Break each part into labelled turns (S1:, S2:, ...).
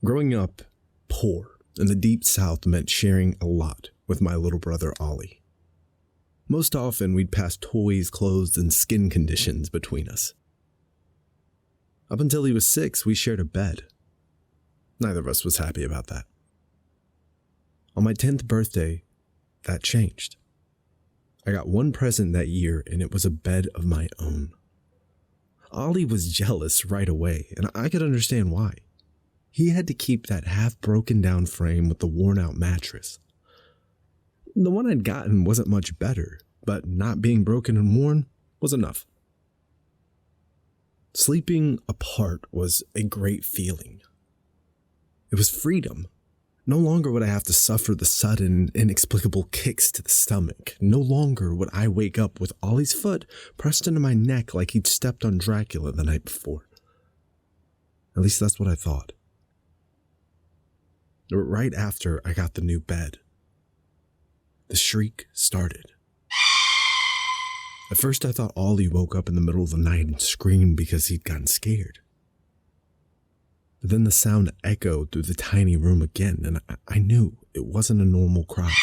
S1: Growing up poor in the deep south meant sharing a lot with my little brother Ollie. Most often we'd pass toys, clothes, and skin conditions between us. Up until he was 6, we shared a bed. Neither of us was happy about that. On my 10th birthday, that changed. I got one present that year, and it was a bed of my own. Ollie was jealous right away, and I could understand why. He had to keep that half-broken down frame with the worn-out mattress. The one I'd gotten wasn't much better, but not being broken and worn was enough. Sleeping apart was a great feeling. It was freedom. No longer would I have to suffer the sudden, inexplicable kicks to the stomach. No longer would I wake up with Ollie's foot pressed into my neck like he'd stepped on Dracula the night before. At least that's what I thought. Right after I got the new bed, the shriek started. At first I thought Ollie woke up in the middle of the night and screamed because he'd gotten scared. But then the sound echoed through the tiny room again, and I knew it wasn't a normal cry.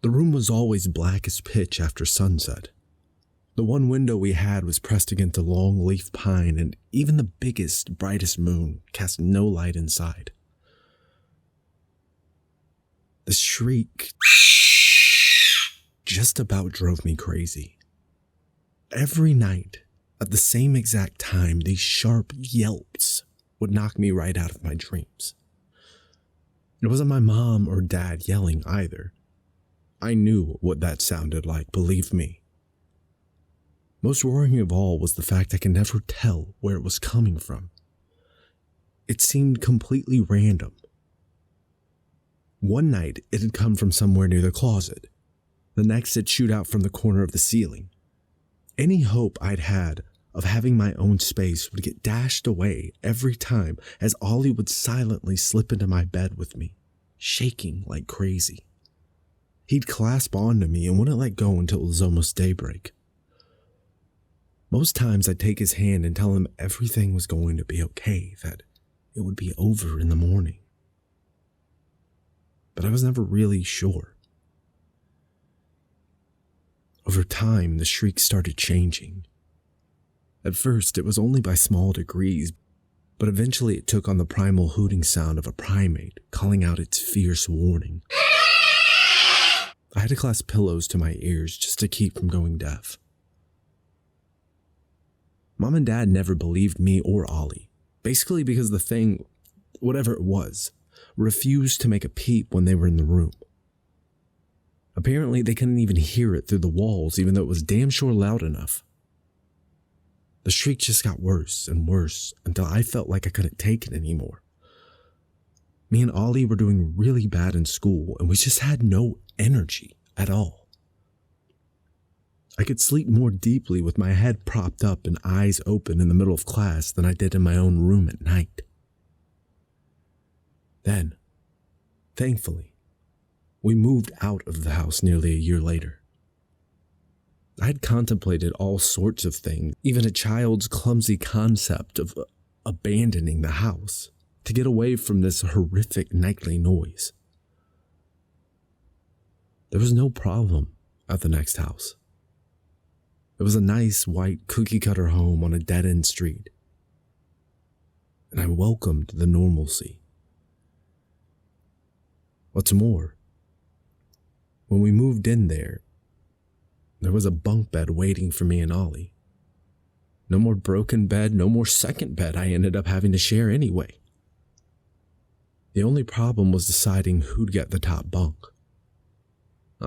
S1: The room was always black as pitch after sunset. The one window we had was pressed against a long-leaf pine, and even the biggest, brightest moon cast no light inside. The shriek just about drove me crazy. Every night, at the same exact time, these sharp yelps would knock me right out of my dreams. It wasn't my mom or dad yelling either. I knew what that sounded like, believe me. Most worrying of all was the fact I could never tell where it was coming from. It seemed completely random. One night, it had come from somewhere near the closet. The next, it'd shoot out from the corner of the ceiling. Any hope I'd had of having my own space would get dashed away every time as Ollie would silently slip into my bed with me, shaking like crazy. He'd clasp onto me and wouldn't let go until it was almost daybreak. Most times I'd take his hand and tell him everything was going to be okay, that it would be over in the morning. But I was never really sure. Over time, the shriek started changing. At first, it was only by small degrees, but eventually it took on the primal hooting sound of a primate calling out its fierce warning. I had to clasp pillows to my ears just to keep from going deaf. Mom and Dad never believed me or Ollie, basically because the thing, whatever it was, refused to make a peep when they were in the room. Apparently, they couldn't even hear it through the walls, even though it was damn sure loud enough. The shriek just got worse and worse until I felt like I couldn't take it anymore. Me and Ollie were doing really bad in school, and we just had no energy at all. I could sleep more deeply with my head propped up and eyes open in the middle of class than I did in my own room at night. Then, thankfully, we moved out of the house nearly a year later. I had contemplated all sorts of things, even a child's clumsy concept of abandoning the house to get away from this horrific nightly noise. There was no problem at the next house. It was a nice white cookie-cutter home on a dead-end street, and I welcomed the normalcy. What's more, when we moved in there was a bunk bed waiting for me and Ollie. No more broken bed, no more second bed I ended up having to share anyway. The only problem was deciding who'd get the top bunk.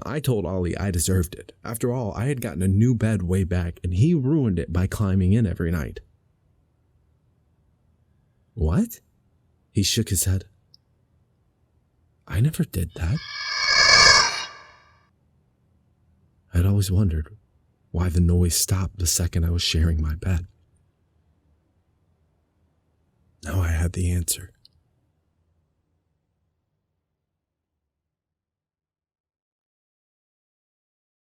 S1: I told Ollie I deserved it. After all, I had gotten a new bed way back, and he ruined it by climbing in every night. What? He shook his head. I never did that. I'd always wondered why the noise stopped the second I was sharing my bed. Now I had the answer.